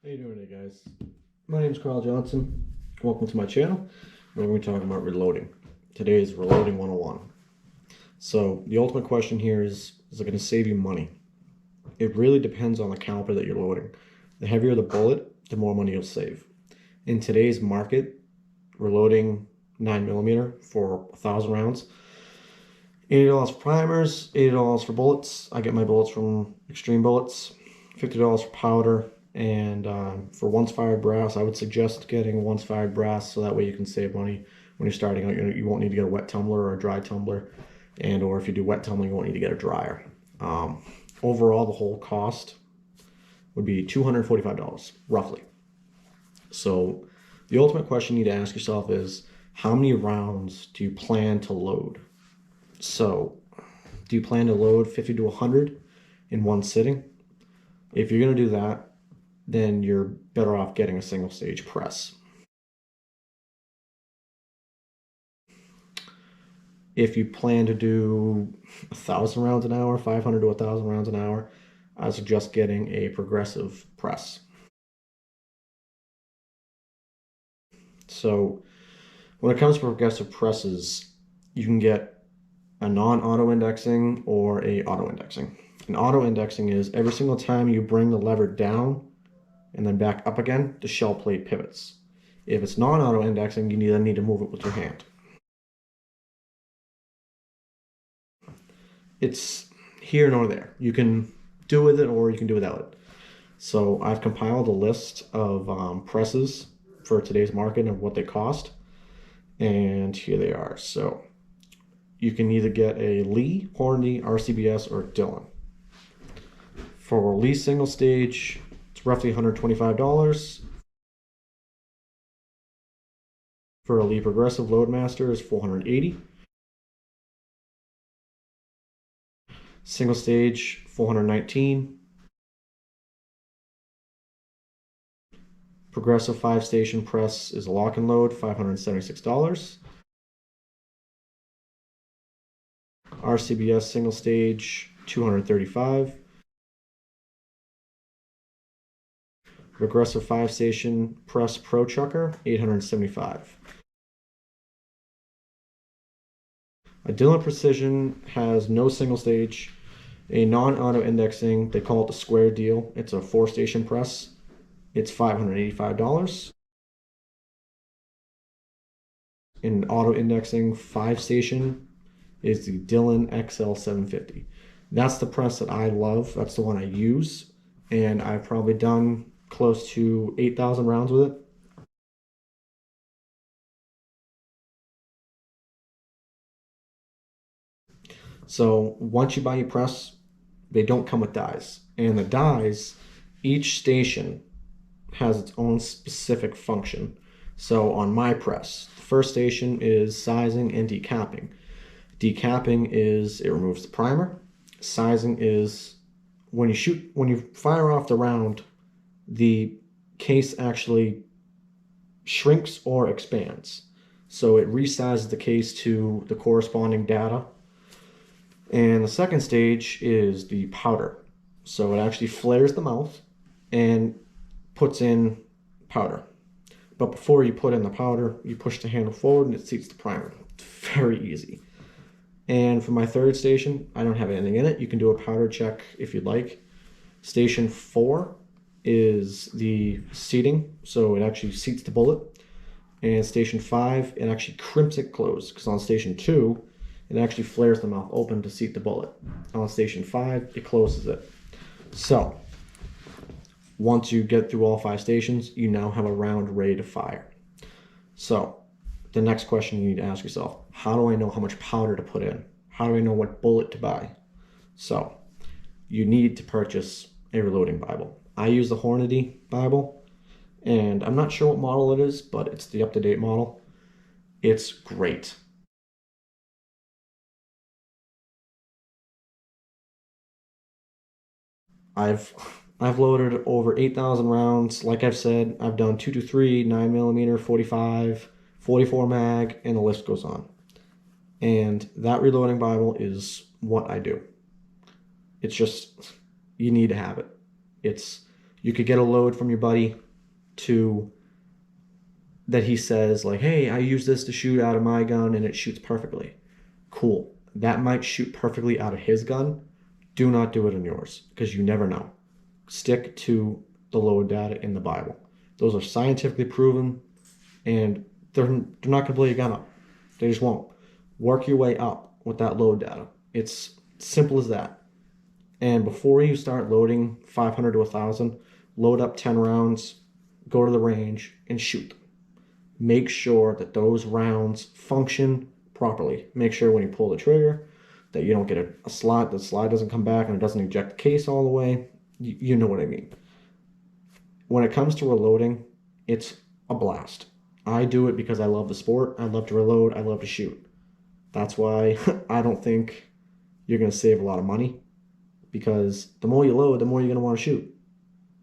How you doing today, guys? My name is Carl Johnson. Welcome to my channel. We're going to be talking about reloading. Today is Reloading 101. So the ultimate question here is it going to save you money? It really depends on the caliber that you're loading. The heavier the bullet, the more money you'll save. In today's market, reloading 9mm for 1,000 rounds, $80 for primers, $80 for bullets. I get my bullets from Extreme Bullets, $50 for powder, and for once fired brass, I would suggest getting once fired brass so that way you can save money when you're starting out. You won't need to get a wet tumbler or a dry tumbler, and or if you do wet tumbling, you won't need to get a dryer. Overall, the whole cost would be $245 roughly. So the ultimate question you need to ask yourself is, how many rounds do you plan to load? So do you plan to load 50 to 100 in one sitting? If you're going to do that, then you're better off getting a single stage press. If you plan to do 1,000 rounds an hour, 500 to 1,000 rounds an hour, I suggest getting a progressive press. So when it comes to progressive presses, you can get a non-auto indexing or a auto indexing. An auto indexing is every single time you bring the lever down and then back up again, the shell plate pivots. If it's non-auto indexing, you then need to move it with your hand. It's here nor there. You can do with it or you can do without it. So I've compiled a list of presses for today's market and what they cost. And here they are. So you can either get a Lee, Hornady, RCBS, or Dillon. For Lee single stage, it's roughly $125. For a Lee Progressive Loadmaster is $480. Single stage, $419. Progressive 5-station press is a lock and load, $576. RCBS single stage, $235. Progressive 5-station press Pro Chucker, $875. A Dillon Precision has no single stage, a non-auto indexing. They call it the square deal. It's a 4-station press. It's $585. In auto indexing 5-station is the Dillon XL750. That's the press that I love. That's the one I use, and I've probably done close to 8,000 rounds with it. So once you buy your press, they don't come with dies. And the dies, each station has its own specific function. So on my press, the first station is sizing and decapping. Decapping is it removes the primer. Sizing is when you fire off the round, the case actually shrinks or expands. So it resizes the case to the corresponding data. And the second stage is the powder. So it actually flares the mouth and puts in powder. But before you put in the powder, you push the handle forward and it seats the primer. It's very easy. And for my third station, I don't have anything in it. You can do a powder check if you'd like. Station 4 is the seating, so it actually seats the bullet. And station 5, it actually crimps it closed, because on station 2, it actually flares the mouth open to seat the bullet. On station 5, it closes it. So once you get through all 5 stations, you now have a round ready to fire. So the next question you need to ask yourself, how do I know how much powder to put in? How do I know what bullet to buy? So you need to purchase a reloading Bible. I use the Hornady Bible, and I'm not sure what model it is, but it's the up-to-date model. It's great. I've loaded over 8,000 rounds. Like I've said, I've done 223, 9mm, 45, 44 mag, and the list goes on. And that reloading Bible is what I do. It's just, you need to have it. It's You could get a load from your buddy to that he says like, hey, I use this to shoot out of my gun and it shoots perfectly. Cool. That might shoot perfectly out of his gun. Do not do it in yours because you never know. Stick to the load data in the Bible. Those are scientifically proven, and they're not going to blow your gun up. They just won't. Work your way up with that load data. It's simple as that. And before you start loading 500 to 1,000, load up 10 rounds, go to the range, and shoot them. Make sure that those rounds function properly. Make sure when you pull the trigger that you don't get a slide, the slide doesn't come back and it doesn't eject the case all the way. You know what I mean. When it comes to reloading, it's a blast. I do it because I love the sport. I love to reload. I love to shoot. That's why I don't think you're going to save a lot of money, because the more you load, the more you're going to want to shoot.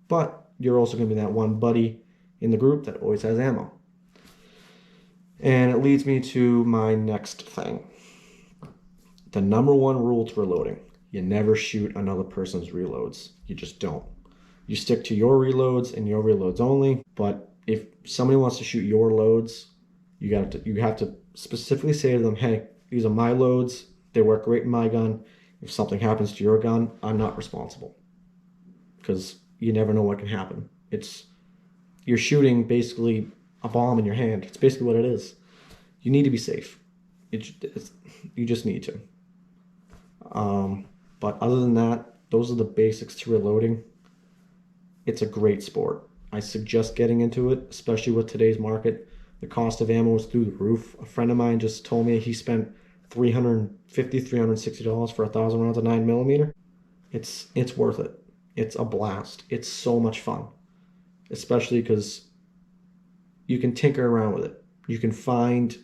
But you're also going to be that one buddy in the group that always has ammo. And it leads me to my next thing. The number one rule to reloading: you never shoot another person's reloads. You just don't. You stick to your reloads and your reloads only. But if somebody wants to shoot your loads, you have to specifically say to them, hey, these are my loads. They work great in my gun. If something happens to your gun, I'm not responsible, because you never know what can happen. You're shooting basically a bomb in your hand. It's basically what it is. You need to be safe. You just need to. But other than that, those are the basics to reloading. It's a great sport. I suggest getting into it, especially with today's market. The cost of ammo is through the roof. A friend of mine just told me he spent $350, $360 for 1,000 rounds of 9mm. It's worth it. It's a blast. It's so much fun, especially because you can tinker around with it. You can find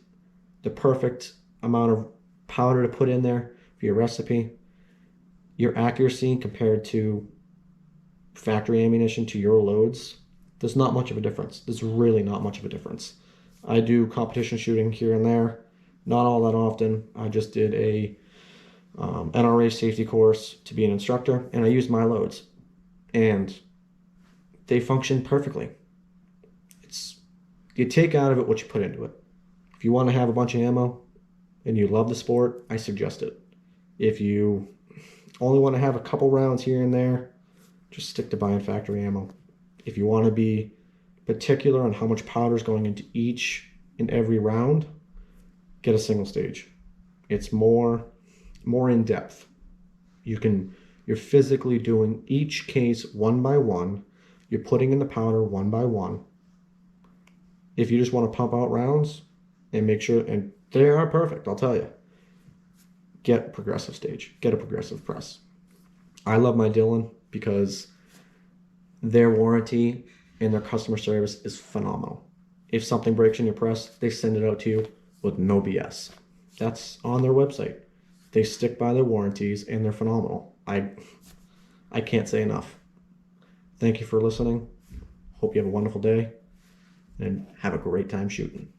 the perfect amount of powder to put in there for your recipe. Your accuracy compared to factory ammunition to your loads, there's not much of a difference. There's really not much of a difference. I do competition shooting here and there, not all that often. I just did a NRA safety course to be an instructor, and I used my loads, and they function perfectly. You take out of it what you put into it. If you want to have a bunch of ammo and you love the sport, I suggest it. If you only want to have a couple rounds here and there, just stick to buying factory ammo. If you want to be particular on how much powder is going into each and every round, get a single stage. It's more in depth. You're physically doing each case one by one. You're putting in the powder one by one. If you just want to pump out rounds and make sure, and they are perfect, I'll tell you, get a progressive stage. Get a progressive press. I love my Dillon because their warranty and their customer service is phenomenal. If something breaks in your press, they send it out to you with no BS. That's on their website. They stick by their warranties and they're phenomenal. I can't say enough. Thank you for listening. Hope you have a wonderful day and have a great time shooting.